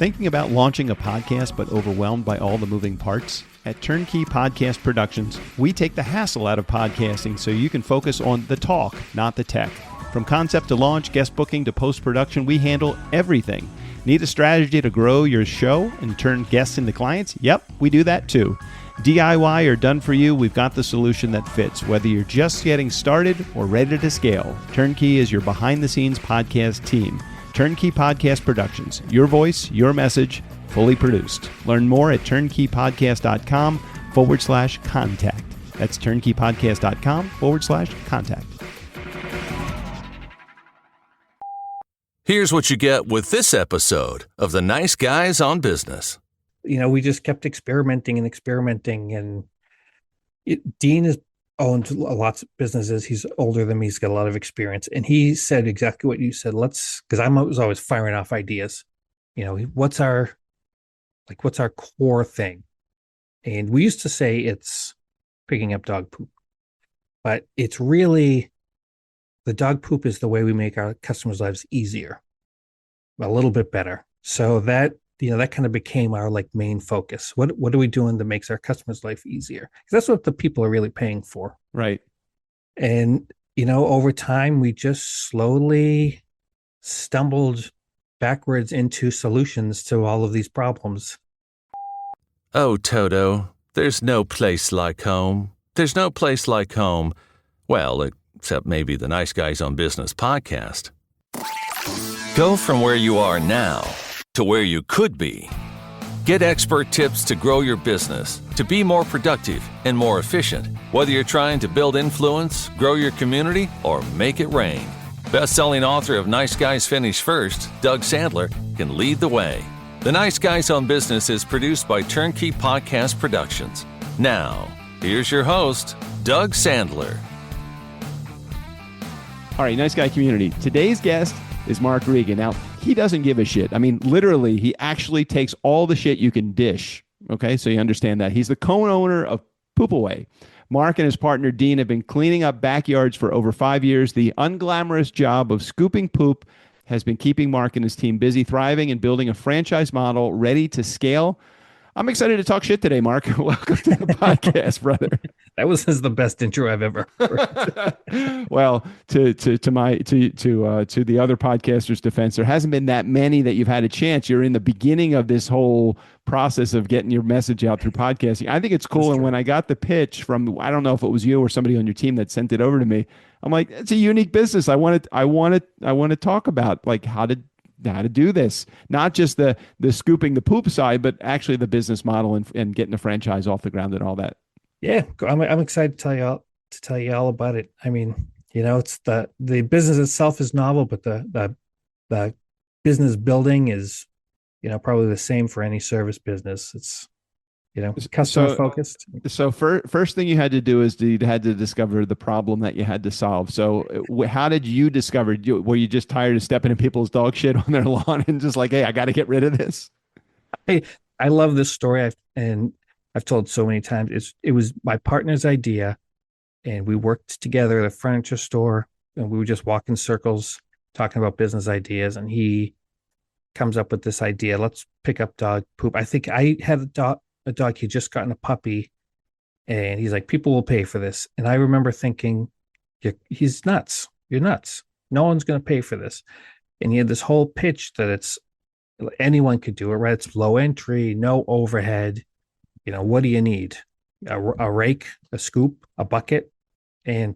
Thinking about launching a podcast but overwhelmed by all the moving parts? At TurnKey Podcast Productions, we take the hassle out of podcasting so you can focus on the talk, not the tech. From concept to launch, guest booking to post-production, we handle everything. Need a strategy to grow your show and turn guests into clients? Yep, we do that too. DIY or done for you, we've got the solution that fits. Whether you're just getting started or ready to scale, TurnKey is your behind-the-scenes podcast team. TurnKey Podcast Productions. Your voice, your message, fully produced. Learn more at turnkeypodcast.com/contact. That's turnkeypodcast.com/contact. Here's what you get with this episode of The Nice Guys on Business. You know, we just kept experimenting, and Dean has owned lots of businesses. He's older than me. He's got a lot of experience. And he said exactly what you said. Because I was always firing off ideas. You know, what's our core thing? And we used to say it's picking up dog poop. But it's really, the dog poop is the way we make our customers' lives easier, a little bit better. So that kind of became our main focus. What are we doing that makes our customers' life easier? Because that's what the people are really paying for. Right. And, over time, we just slowly stumbled backwards into solutions to all of these problems. Oh, Toto, there's no place like home. There's no place like home. Well, except maybe the Nice Guys on Business podcast. Go from where you are now to where you could be. Get expert tips to grow your business, to be more productive and more efficient, whether you're trying to build influence, grow your community, or make it rain. Best-selling author of Nice Guys Finish First, Doug Sandler, can lead the way. The Nice Guys on Business is produced by TurnKey Podcast Productions. Now, here's your host, Doug Sandler. All right, Nice Guy community. Today's guest is Mark Regan. Now, he doesn't give a shit. I mean, literally, he actually takes all the shit you can dish. Okay, so you understand that. He's the co-owner of Poop Away. Mark and his partner, Dean, have been cleaning up backyards for over 5 years. The unglamorous job of scooping poop has been keeping Mark and his team busy, thriving, and building a franchise model ready to scale. I'm excited to talk shit today, Mark. Welcome to the podcast, brother. That was the best intro I've ever heard. Well, to the other podcasters' defense, there hasn't been that many that you've had a chance. You're in the beginning of this whole process of getting your message out through podcasting. I think it's cool. And when I got the pitch from, I don't know if it was you or somebody on your team that sent it over to me, I'm like, it's a unique business. I want to talk about how to do this, not just the scooping the poop side, but actually the business model and getting the franchise off the ground and all that. Yeah, I'm excited to tell you all about it. I mean, it's the business itself is novel, but the business building is, probably the same for any service business. It's, customer focused. So first thing you had to do is you had to discover the problem that you had to solve. So how did you discover? Were you just tired of stepping in people's dog shit on their lawn and just like, hey, I got to get rid of this? I love this story. I've told so many times. It was my partner's idea, and we worked together at a furniture store, and we would just walk in circles talking about business ideas. And he comes up with this idea: let's pick up dog poop. I think I had a dog. He'd just gotten a puppy, and he's like, people will pay for this. And I remember thinking, he's nuts. You're nuts. No one's going to pay for this. And he had this whole pitch that anyone could do it, right? It's low entry, no overhead. What do you need? A rake, a scoop, a bucket, and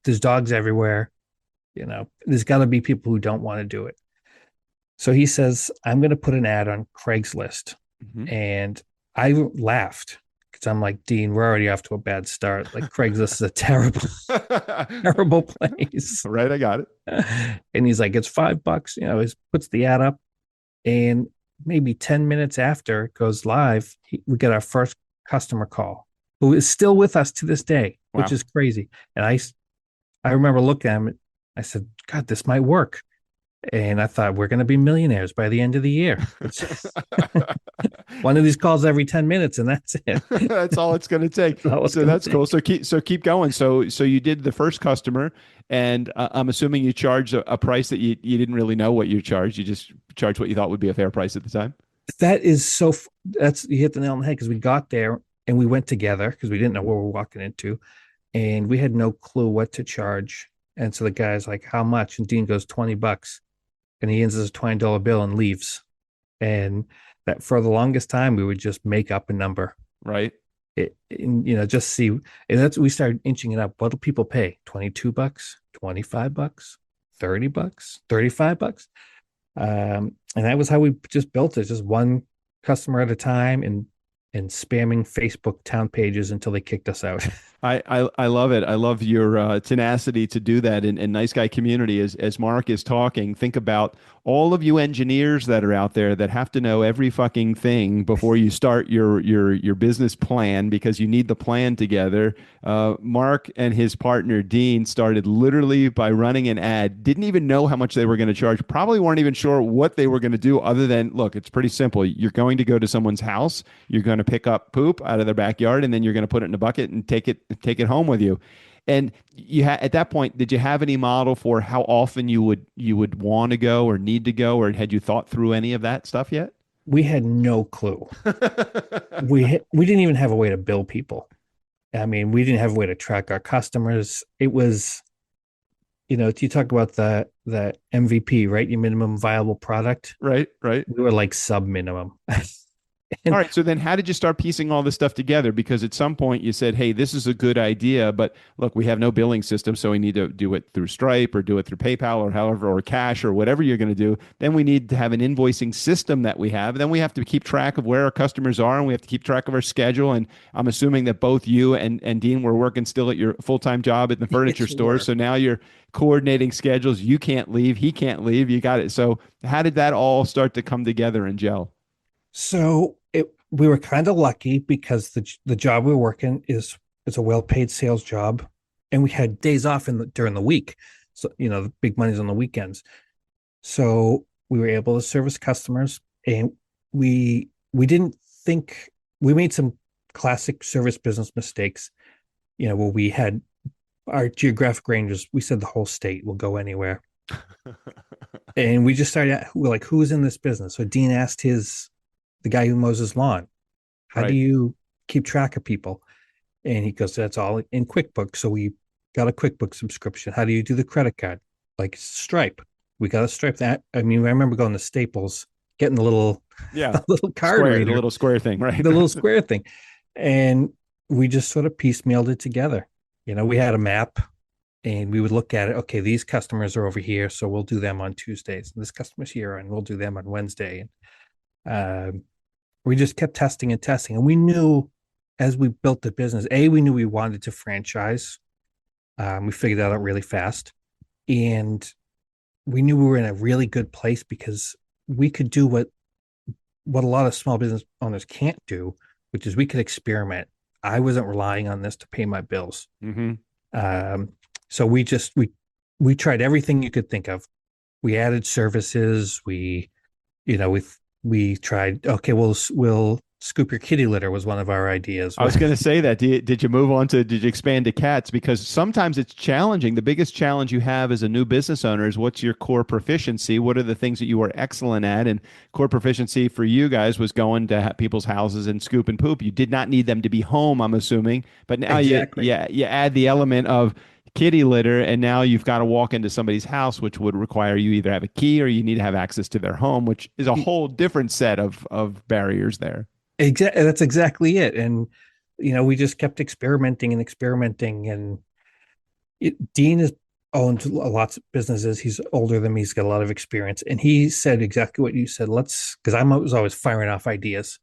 there's dogs everywhere. There's got to be people who don't want to do it. So he says, I'm going to put an ad on Craigslist. Mm-hmm. And I laughed because I'm like, Dean, we're already off to a bad start. Like, Craigslist is a terrible, terrible place. Right, I got it. And he's like, it's $5. He puts the ad up, and maybe 10 minutes after it goes live, we get our first customer call, who is still with us to this day, which is crazy. And I remember looking at him. I said, God, this might work. And I thought, we're going to be millionaires by the end of the year. One of these calls every 10 minutes, and that's it. That's all it's going to take. So that's cool. So keep going. So you did the first customer, and I'm assuming you charged a price that you didn't really know what you charged. You just charged what you thought would be a fair price at the time. That is so, that's, you hit the nail on the head because we got there and we went together because we didn't know what we were walking into and we had no clue what to charge. And so the guy's like, how much? And Dean goes, $20. And he hands us a $20 bill and leaves. And that for the longest time, we would just make up a number. Right. Just see. And that's, we started inching it up. What do people pay? $22, $25, $30, $35. And that was how we just built it, just one customer at a time and spamming Facebook town pages until they kicked us out. I love it. I love your tenacity to do that in Nice Guy community. As Mark is talking, think about all of you engineers that are out there that have to know every fucking thing before you start your business plan because you need the plan together. Mark and his partner Dean started literally by running an ad. Didn't even know how much they were going to charge. Probably weren't even sure what they were going to do other than look. It's pretty simple. You're going to go to someone's house. You're going to pick up poop out of their backyard, and then you're going to put it in a bucket and take it home with you. And at that point, did you have any model for how often you would want to go or need to go, or had you thought through any of that stuff yet? We had no clue. We didn't even have a way to bill people. I mean, we didn't have a way to track our customers. It was, you talk about the MVP, right? Your minimum viable product. Right. We were like sub minimum. All right. So then how did you start piecing all this stuff together? Because at some point you said, hey, this is a good idea, but look, we have no billing system, so we need to do it through Stripe or do it through PayPal or however, or cash or whatever you're going to do. Then we need to have an invoicing system that we have. Then we have to keep track of where our customers are and we have to keep track of our schedule. And I'm assuming that both you and Dean were working still at your full-time job at the furniture store. So now you're coordinating schedules. You can't leave. He can't leave. You got it. So how did that all start to come together and gel? So we were kind of lucky because the job we were working is a well-paid sales job, and we had days off during the week. So the big money's on the weekends. So we were able to service customers, and we didn't think we made some classic service business mistakes. Where we had our geographic ranges. We said the whole state will go anywhere, and we just started. We're like, who's in this business? So Dean asked the guy who mows his lawn, how do you keep track of people? And he goes, that's all in QuickBooks. So we got a QuickBooks subscription. How do you do the credit card? Like Stripe. We got a Stripe. That, I mean, I remember going to Staples, getting the little, a little card reader, the little square thing, right? The little square thing. And we just sort of piecemealed it together. We had a map and we would look at it. Okay, these customers are over here, so we'll do them on Tuesdays. And this customer's here, and we'll do them on Wednesday. We just kept testing and testing. And we knew as we built the business, we knew we wanted to franchise. We figured that out really fast. And we knew we were in a really good place because we could do what a lot of small business owners can't do, which is we could experiment. I wasn't relying on this to pay my bills. Mm-hmm. So we tried everything you could think of. We added services. We tried, okay, we'll scoop your kitty litter was one of our ideas. I was going to say that. Did you expand to cats? Because sometimes it's challenging. The biggest challenge you have as a new business owner is what's your core proficiency? What are the things that you are excellent at? And core proficiency for you guys was going to people's houses and scoop and poop. You did not need them to be home, I'm assuming. But now you add the element of kitty litter, and now you've got to walk into somebody's house, which would require you either have a key or you need to have access to their home, which is a whole different set of barriers there. Exactly. That's exactly it. And, we just kept experimenting. And Dean has owned lots of businesses. He's older than me. He's got a lot of experience. And he said exactly what you said. Because I was always firing off ideas.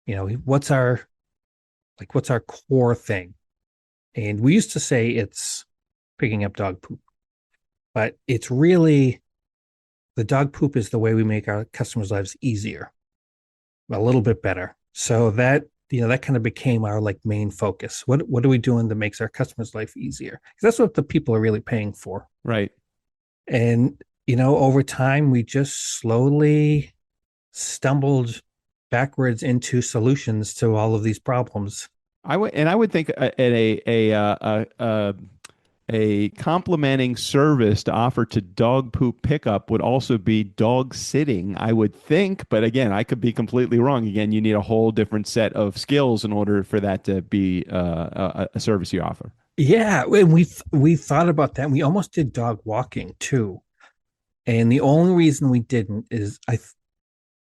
What's our core thing? And we used to say it's picking up dog poop, but it's really the dog poop is the way we make our customers' lives easier, a little bit better. So that kind of became our main focus. What are we doing that makes our customers' life easier? Because that's what the people are really paying for. Right. And over time we just slowly stumbled backwards into solutions to all of these problems. I would think at a a complementing service to offer to dog poop pickup would also be dog sitting, I would think. But again, I could be completely wrong. Again, you need a whole different set of skills in order for that to be a service you offer. Yeah, and we thought about that. We almost did dog walking too. And the only reason we didn't is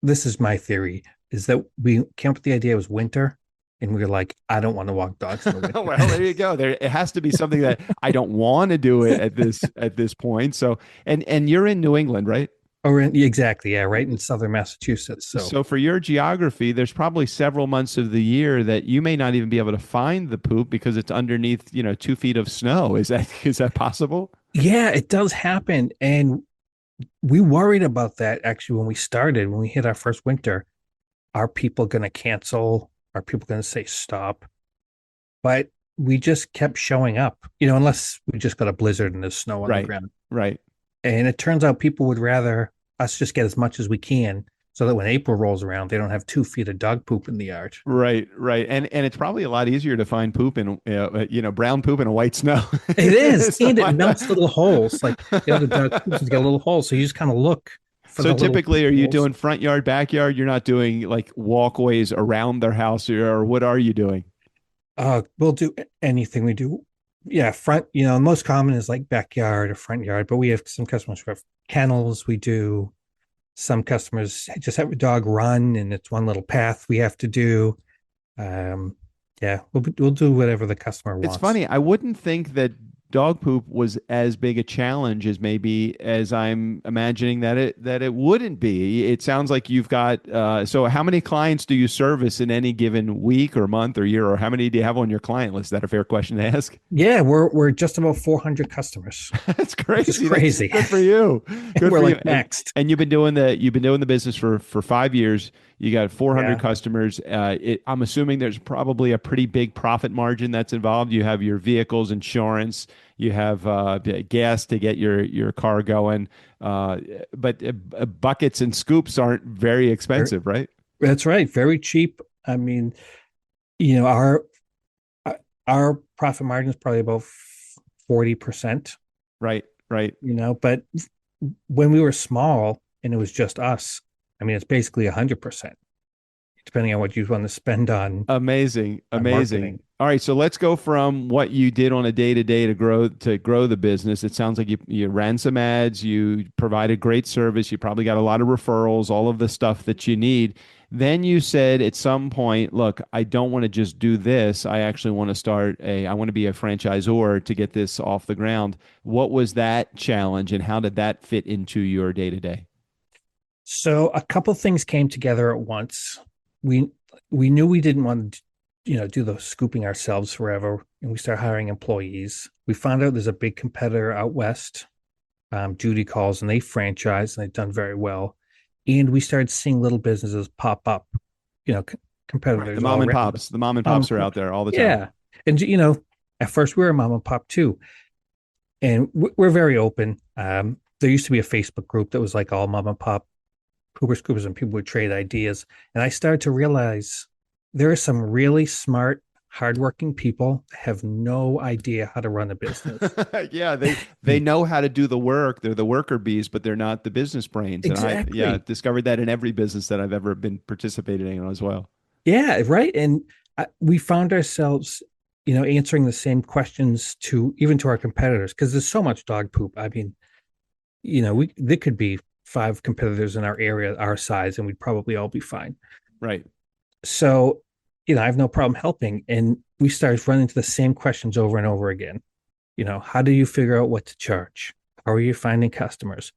this is my theory, is that we came up with the idea it was winter and we were like, I don't want to walk dogs in the winter. Well, there you go. There it has to be something that I don't want to do it at this point. So and you're in New England, right? Exactly, yeah, right in southern Massachusetts. So for your geography, there's probably several months of the year that you may not even be able to find the poop because it's underneath, 2 feet of snow. Is that possible? Yeah, it does happen. And we worried about that actually when we started, when we hit our first winter. Are people going to cancel? Are people going to say stop? But we just kept showing up, unless we just got a blizzard and there's snow on the ground. Right. And it turns out people would rather us just get as much as we can so that when April rolls around, they don't have 2 feet of dog poop in the yard. Right. And it's probably a lot easier to find poop in, brown poop in a white snow. It is. And it melts little holes. Like the other dog poops has got a little hole. So you just kind of look. So typically, are you doing front yard, backyard? You're not doing like walkways around their house, or what are you doing? We'll do anything we do. Yeah, front, the most common is like backyard or front yard, but we have some customers who have kennels. We do. Some customers just have a dog run and it's one little path we have to do. Yeah, we'll do whatever the customer wants. It's funny. I wouldn't think that dog poop was as big a challenge as I'm imagining that it wouldn't be. It sounds like you've got so how many clients do you service in any given week or month or year, or how many do you have on your client list? Is that a fair question to ask? Yeah, we're just about 400 customers. That's crazy. It's crazy. Good for you. Good we're for like you. next. And you've been doing the business for 5 years. You got 400 customers. I'm assuming there's probably a pretty big profit margin that's involved. You have your vehicles, insurance, you have gas to get your car going. But buckets and scoops aren't very expensive, right? That's right. Very cheap. I mean, our profit margin is probably about 40%. Right. But when we were small and it was just us, I mean, it's basically 100%, depending on what you want to spend on. Amazing. Marketing. All right, so let's go from what you did on a day-to-day to grow the business. It sounds like you ran some ads, you provided great service, you probably got a lot of referrals, all of the stuff that you need. Then you said at some point, look, I don't want to just do this. I actually want to I want to be a franchisor to get this off the ground. What was that challenge and how did that fit into your day-to-day? So a couple things came together at once. We knew we didn't want to, do the scooping ourselves forever, and we started hiring employees. We found out there's a big competitor out west, Judy Calls, and they franchise and they've done very well. And we started seeing little businesses pop up, competitors. Right, the mom and pops are out there all the time. Yeah, and at first we were a mom and pop too, and we're very open. There used to be a Facebook group that was like all mom and pop Cooper Scoopers, and people would trade ideas. And I started to realize there are some really smart, hardworking people that have no idea how to run a business. Yeah, they know how to do the work. They're the worker bees, but they're not the business brains. Exactly. And I discovered that in every business that I've ever been participating in as well. Yeah, right. And we found ourselves, answering the same questions even to our competitors, because there's so much dog poop. I mean, there could be 5 competitors in our area, our size, and we'd probably all be fine. Right. So, I have no problem helping. And we started running into the same questions over and over again. How do you figure out what to charge? How are you finding customers?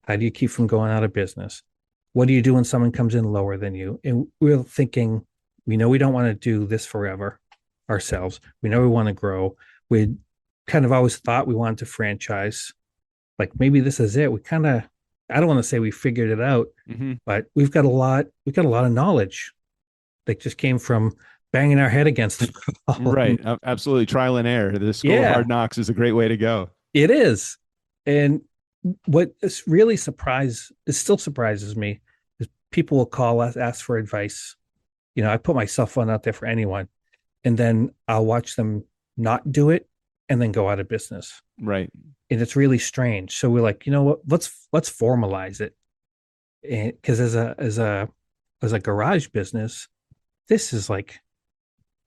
How do you keep from going out of business? What do you do when someone comes in lower than you? And we're thinking, we know we don't want to do this forever ourselves. We know we want to grow. We kind of always thought we wanted to franchise. Like maybe this is it. I don't want to say we figured it out, but we've got a lot of knowledge that just came from banging our head against it. Right. Absolutely. Trial and error. The school of hard knocks is a great way to go. It is. And what is really it still surprises me is people will call us, ask for advice. I put my cell phone out there for anyone, and then I'll watch them not do it and then go out of business. Right. And it's really strange. So we're like, you know what? Let's formalize it. And because as a garage business, this is like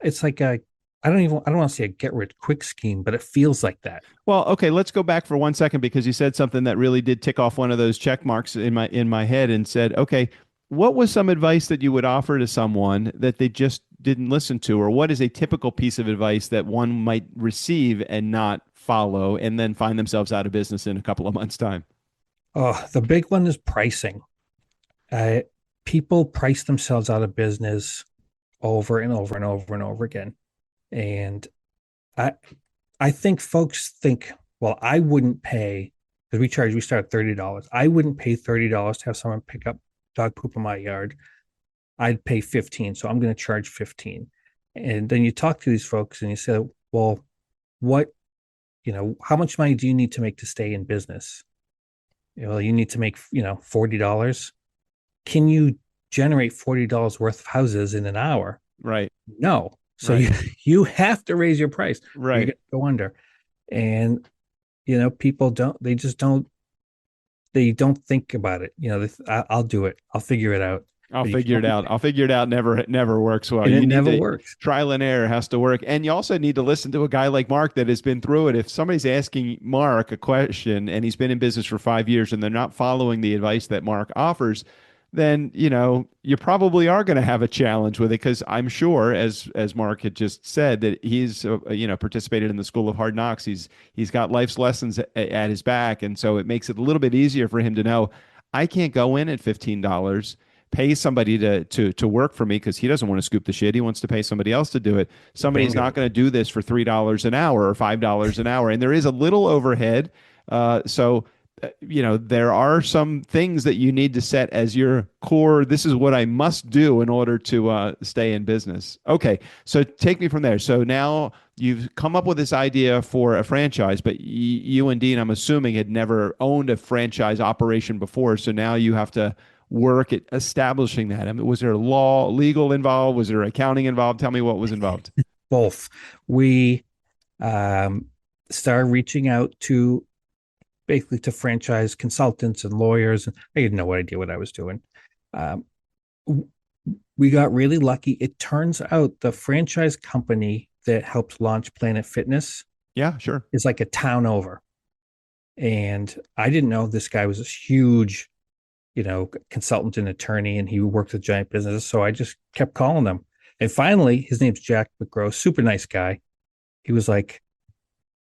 it's like a I don't want to say a get rich quick scheme, but it feels like that. Well, okay, let's go back for 1 second because you said something that really did tick off one of those check marks in my head and said, okay, what was some advice that you would offer to someone that they just didn't listen to, or what is a typical piece of advice that one might receive and not follow and then find themselves out of business in a couple of months' time? Oh, the big one is pricing. Uh, People price themselves out of business over and over and over and over again. And I I think folks think, well, I wouldn't pay because we start at $30. I wouldn't pay $30 to have someone pick up dog poop in my yard. I'd pay 15, so I'm going to charge 15. And then you talk to these folks and you say, well, what, how much money do you need to make to stay in business? You need to make, $40. Can you generate $40 worth of houses in an hour? Right. No. So Right. you have to raise your price. Or you're Right. going to go under. And, people they don't think about it. I'll do it. I'll figure it out. I'll But you figure it can't, out. I'll figure it out. It never works well. and it You need never to works. trial and error has to work. And you also need to listen to a guy like Mark that has been through it. If somebody's asking Mark a question and he's been in business for 5 years and they're not following the advice that Mark offers, then, you probably are going to have a challenge with it because I'm sure, as Mark had just said, that he's, participated in the School of Hard Knocks. He's got life's lessons at his back. And so it makes it a little bit easier for him to know, I can't go in at $15, pay somebody to work for me because he doesn't want to scoop the shit. He wants to pay somebody else to do it. Somebody's Bingo. not going to do this for $3 an hour or $5 an hour. And there is a little overhead. There are some things that you need to set as your core. This is what I must do in order to stay in business. Okay, so take me from there. So now you've come up with this idea for a franchise, but you and Dean, I'm assuming, had never owned a franchise operation before. So now you have to work at establishing that. I mean, was there legal involved? Was there accounting involved? Tell me what was involved. Both. We started reaching out to basically to franchise consultants and lawyers. And I had no idea what I was doing. Um, we got really lucky. It turns out the franchise company that helped launch Planet Fitness Yeah, sure. is like a town over. And I didn't know this guy was this huge, consultant and attorney, and he worked with giant businesses. So I just kept calling them. And finally, his name's Jack McGrow, super nice guy. He was like,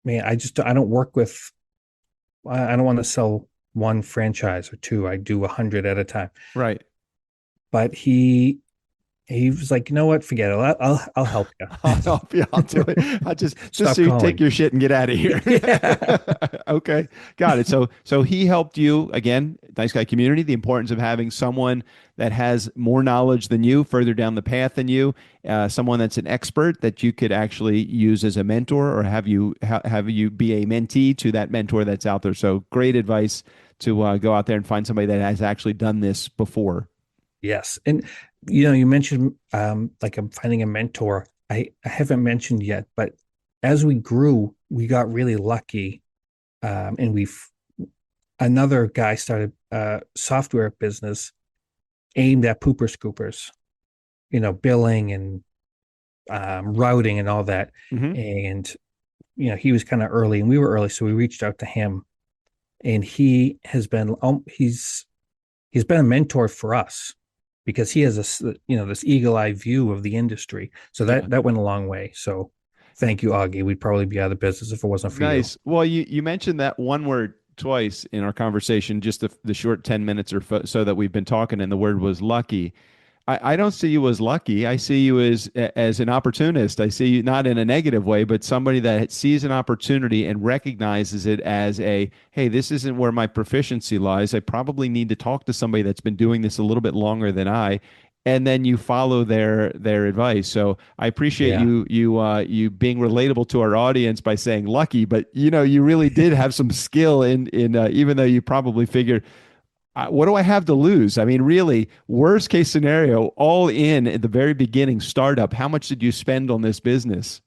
man, I don't work with, I don't want to sell one franchise or two. I do 100 at a time. Right. But he was like, you know what? Forget it. I'll help you. I'll help you. I'll do it. I'll just Stop so you calling. take your shit and get out of here. Yeah. Okay. Got it. So he helped you again, nice guy community, the importance of having someone that has more knowledge than you, further down the path than you, someone that's an expert that you could actually use as a mentor or have you be a mentee to that mentor that's out there. So great advice to go out there and find somebody that has actually done this before. Yes. And, you mentioned like I'm finding a mentor. I haven't mentioned yet, but as we grew, we got really lucky. And another guy started a software business aimed at pooper scoopers, billing and routing and all that. Mhm. And, he was kind of early and we were early. So we reached out to him and he has been, he's been a mentor for us because he has this eagle eye view of the industry. So that went a long way. So thank you, Augie. We'd probably be out of business if it wasn't for you. Nice. Well, you mentioned that one word twice in our conversation, just the short 10 minutes or so that we've been talking, and the word was lucky. I don't see you as lucky. I see you as an opportunist. I see you not in a negative way, but somebody that sees an opportunity and recognizes it as hey, this isn't where my proficiency lies. I probably need to talk to somebody that's been doing this a little bit longer than I. And then you follow their advice. So I appreciate you being relatable to our audience by saying lucky, but you really did have some skill in even though you probably figured, what do I have to lose? I mean, really, worst case scenario, all in at the very beginning, startup. How much did you spend on this business?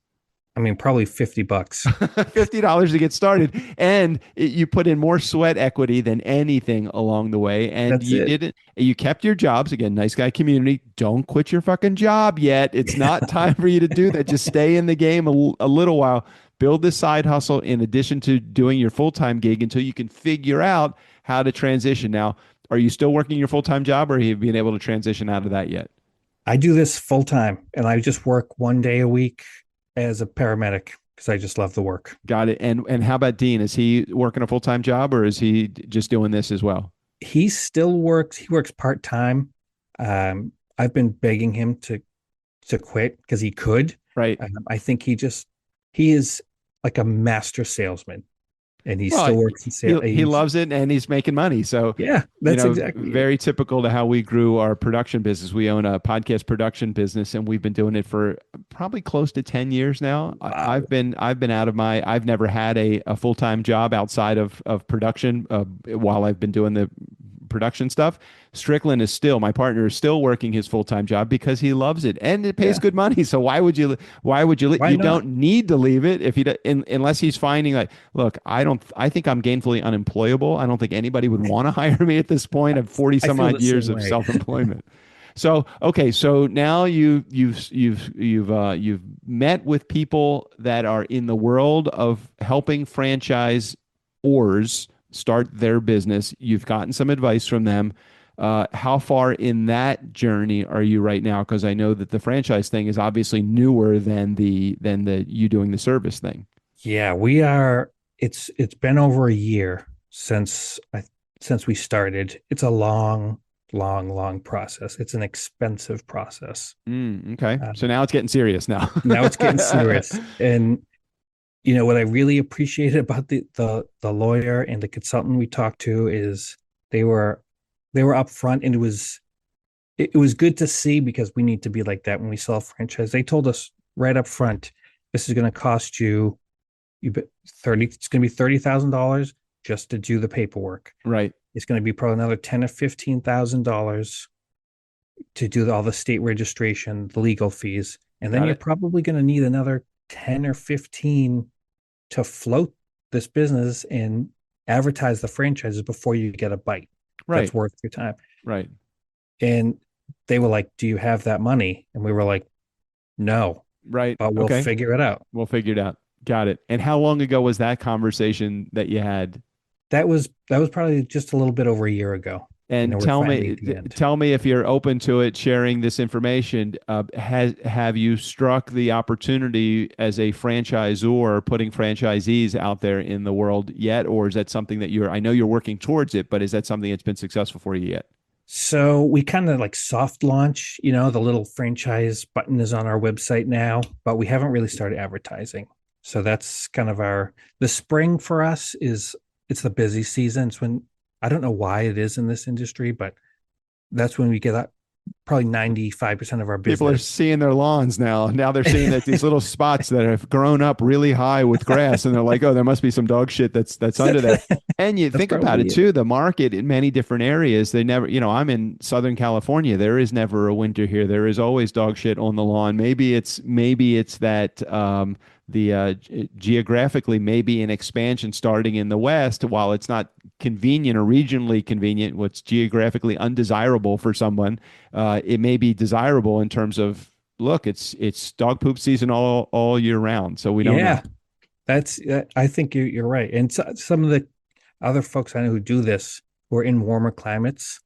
I mean, probably $50. $50 to get started, and you put in more sweat equity than anything along the way, and That's it. you kept your jobs. Again, nice guy community, don't quit your fucking job yet. It's not time for you to do that. Just stay in the game a little while, build this side hustle in addition to doing your full-time gig until you can figure out how to transition. Now, are you still working your full-time job, or have you been able to transition out of that yet? I do this full time, and I just work 1 day a week as a paramedic because I just love the work. Got it. And how about Dean? Is he working a full-time job, or is he just doing this as well? He still works. He works part time. I've been begging him to quit because he could. Right. I think he is like a master salesman, and he Well, still works in sales. he loves it and he's making money. So, Yeah, that's exactly it. very typical to how we grew our production business. We own a podcast production business, and we've been doing it for probably close to 10 years now. Wow. I've been I've never had a full-time job outside of production while I've been doing the production stuff. Strickland is still, my partner is still working his full-time job because he loves it and it pays Yeah. good money. So why would you, Why you not? don't need to leave it if unless he's finding like, look, I think I'm gainfully unemployable. I don't think anybody would want to hire me at this point. I've 40 I some feel odd the years same of way. self-employment. So, okay. So now you've met with people that are in the world of helping franchise ors start their business. You've gotten some advice from them. How far in that journey are you right now? Because I know that the franchise thing is obviously newer than the you doing the service thing. Yeah, we are. It's been over a year since we started. It's a long process. It's an expensive process. Okay, so Um, now it's getting serious now. Now it's getting serious. And what I really appreciated about the lawyer and the consultant we talked to is they were upfront, and it was good to see because we need to be like that when we sell a franchise. They told us right up front, this is going to cost you 30. It's going to be $30,000 just to do the paperwork. Right. It's going to be probably another $10 or $15,000 to do all the state registration, the legal fees, and then Got you're it. probably going to need another 10 or 15 to float this business and advertise the franchises before you get a bite Right. that's worth your time. Right. And they were like, "Do you have that money?" And we were like, "No, Right. but we'll Okay. figure it out." We'll figure it out. Got it. And how long ago was that conversation that you had? That was probably just a little bit over a year ago. And We're finally at the end. tell me if you're open to it, sharing this information. Have you struck the opportunity as a franchisor, putting franchisees out there in the world yet, or is that something that I know you're working towards it, but is that something that's been successful for you yet? So we kind of like soft launch, the little franchise button is on our website now, but we haven't really started advertising. So that's kind of the spring for us it's the busy season. It's when, I don't know why it is in this industry, but that's when we get up probably 95% of our People are business. seeing their lawns now. Now they're seeing that these little spots that have grown up really high with grass, and they're like, "Oh, there must be some dog shit that's under there." And you That's think about it probably it. too, the market in many different areas, they never, I'm in Southern California. There is never a winter here. There is always dog shit on the lawn. Maybe it's that geographically, maybe an expansion starting in the West, while it's not convenient or regionally convenient, what's geographically undesirable for someone, it may be desirable in terms of, look, it's dog poop season all year round. So we don't know. Yeah, I think you're right. And some of the other folks I know who do this, who are in warmer climates,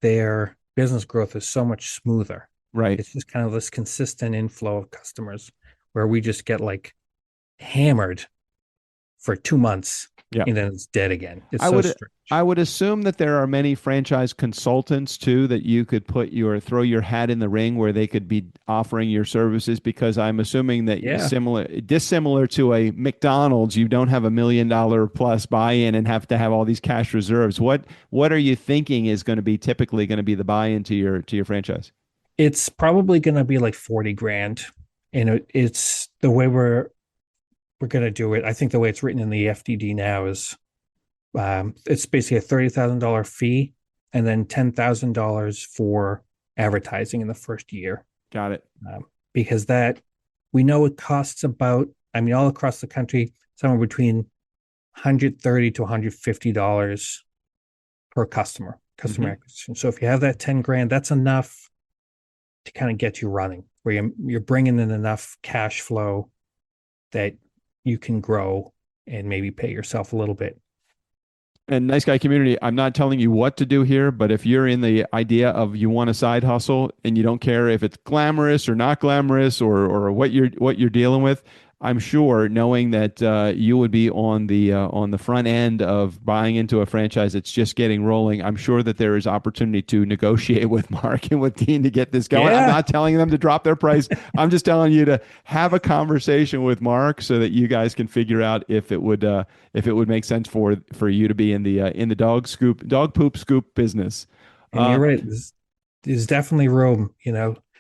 their business growth is so much smoother. Right. It's just kind of this consistent inflow of customers where we just get like hammered for 2 months Yeah. and then it's dead again. It's I so would strange. I would assume that there are many franchise consultants too that you could throw your hat in the ring where they could be offering your services, because I'm assuming that Yeah. dissimilar to a McDonald's, you don't have $1 million plus buy-in and have to have all these cash reserves. What are you thinking is typically going to be the buy-in to your franchise? It's probably going to be like 40 grand. And it's the way we're going to do it. I think the way it's written in the FDD now is it's basically a $30,000 fee and then $10,000 for advertising in the first year. Got it. Because we know it costs about I mean, all across the country, somewhere between $130 to $150 per customer acquisition. So if you have that 10 grand, that's enough to kind of get you running, where you're bringing in enough cash flow that you can grow and maybe pay yourself a little bit. And nice guy community, I'm not telling you what to do here, but if you're in the idea of you want a side hustle and you don't care if it's glamorous or not glamorous or what you're dealing with, I'm sure knowing that you would be on the front end of buying into a franchise that's just getting rolling, I'm sure that there is opportunity to negotiate with Mark and with Dean to get this going. I'm not telling them to drop their price. I'm just telling you to have a conversation with Mark so that you guys can figure out if it would make sense for you to be in the dog poop scoop business. And you're right. There's definitely room,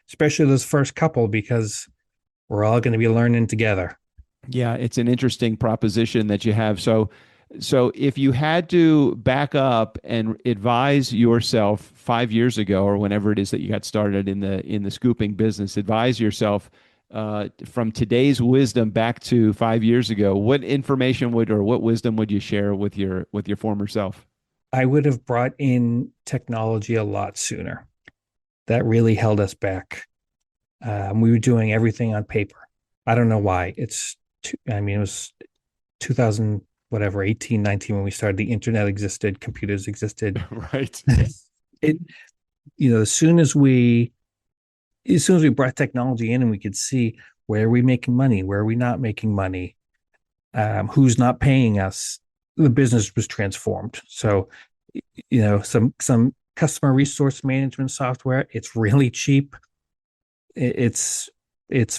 especially those first couple, because we're all going to be learning together. Yeah, it's an interesting proposition that you have. So if you had to back up and advise yourself 5 years ago or whenever it is that you got started in the scooping business, advise yourself from today's wisdom back to 5 years ago, what information or what wisdom would you share with your former self? I would have brought in technology a lot sooner. That really held us back. We were doing everything on paper. I don't know why. It was 2000, whatever, 18, 19, when we started. The internet existed, computers existed. Right. As soon as we brought technology in and we could see where are we making money, where are we not making money, who's not paying us, the business was transformed. So, some customer resource management software, it's really cheap. I'd say it's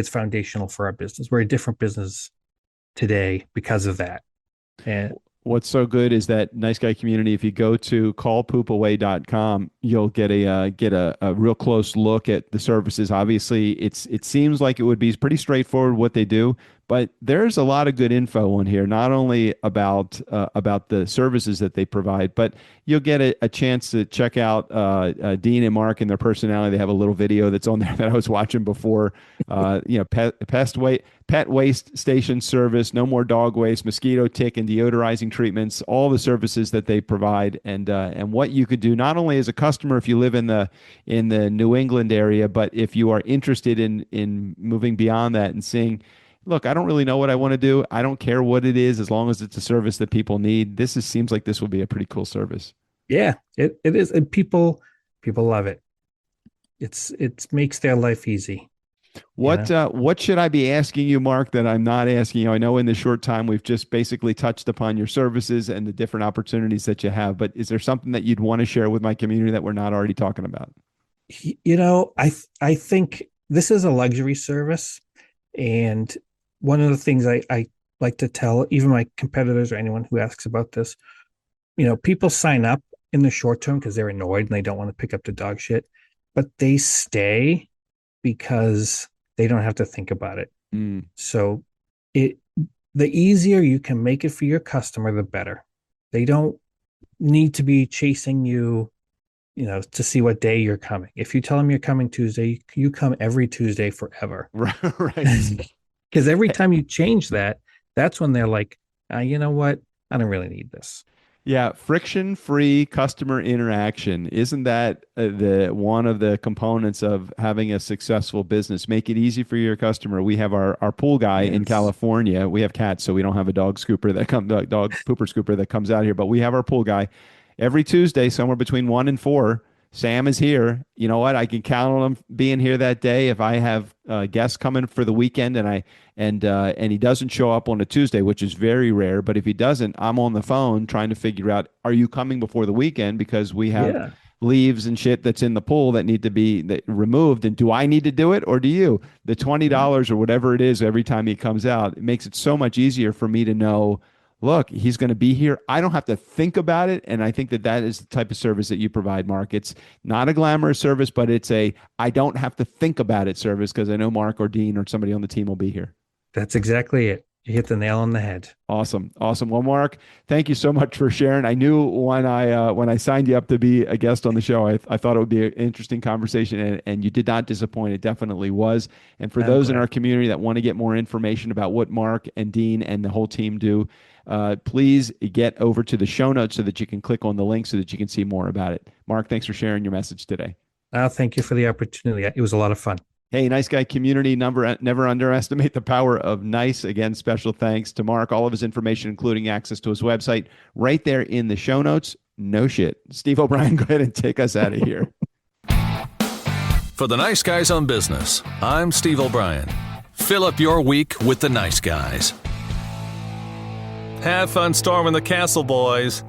foundational for our business. We're a different business today because of that. And what's so good is that nice guy community, if you go to callpoopaway.com, you'll get a real close look at the services. Obviously, it seems like it would be pretty straightforward what they do, but there's a lot of good info on here, not only about the services that they provide, but you'll get a chance to check out Dean and Mark and their personality. They have a little video that's on there that I was watching before. Pet waste station service, no more dog waste, mosquito, tick, and deodorizing treatments, all the services that they provide, and what you could do not only as a customer if you live in the New England area, but if you are interested in moving beyond that and seeing, look, I don't really know what I want to do. I don't care what it is, as long as it's a service that people need. Seems like this would be a pretty cool service. Yeah, it is, and people love it. It makes their life easy. What should I be asking you, Mark, that I'm not asking you? I know in the short time we've just basically touched upon your services and the different opportunities that you have, but is there something that you'd want to share with my community that we're not already talking about? I think this is a luxury service, and one of the things I like to tell even my competitors or anyone who asks about this, people sign up in the short term because they're annoyed and they don't want to pick up the dog shit, but they stay because they don't have to think about it. So the easier you can make it for your customer, the better. They don't need to be chasing you, to see what day you're coming. If you tell them you're coming Tuesday, you come every Tuesday forever. Right. Because every time you change that, that's when they're like, you know what? I don't really need this. Yeah, friction-free customer interaction. Isn't that one of the components of having a successful business? Make it easy for your customer. We have our pool guy in California. We have cats, so we don't have a dog pooper scooper that comes out here. But we have our pool guy every Tuesday, somewhere between 1 and 4. Sam is here. You know what? I can count on him being here that day. If I have guests coming for the weekend and he doesn't show up on a Tuesday, which is very rare, but if he doesn't, I'm on the phone trying to figure out, are you coming before the weekend? Because we have leaves and shit that's in the pool that need to be removed. And do I need to do it or do you? The $20 or whatever it is every time he comes out, it makes it so much easier for me to know, look, he's going to be here. I don't have to think about it. And I think that is the type of service that you provide, Mark. It's not a glamorous service, but it's I don't have to think about it service because I know Mark or Dean or somebody on the team will be here. That's exactly it. You hit the nail on the head. Awesome. Well, Mark, thank you so much for sharing. I knew when I signed you up to be a guest on the show, I thought it would be an interesting conversation, and you did not disappoint. It definitely was. And for those in our community that want to get more information about what Mark and Dean and the whole team do, please get over to the show notes so that you can click on the link so that you can see more about it. Mark, thanks for sharing your message today. Thank you for the opportunity. It was a lot of fun. Hey, Nice Guy community, never underestimate the power of nice. Again, special thanks to Mark. All of his information, including access to his website, right there in the show notes. No shit. Steve O'Brien, go ahead and take us out of here. For the Nice Guys on Business, I'm Steve O'Brien. Fill up your week with the Nice Guys. Have fun storming the castle, boys.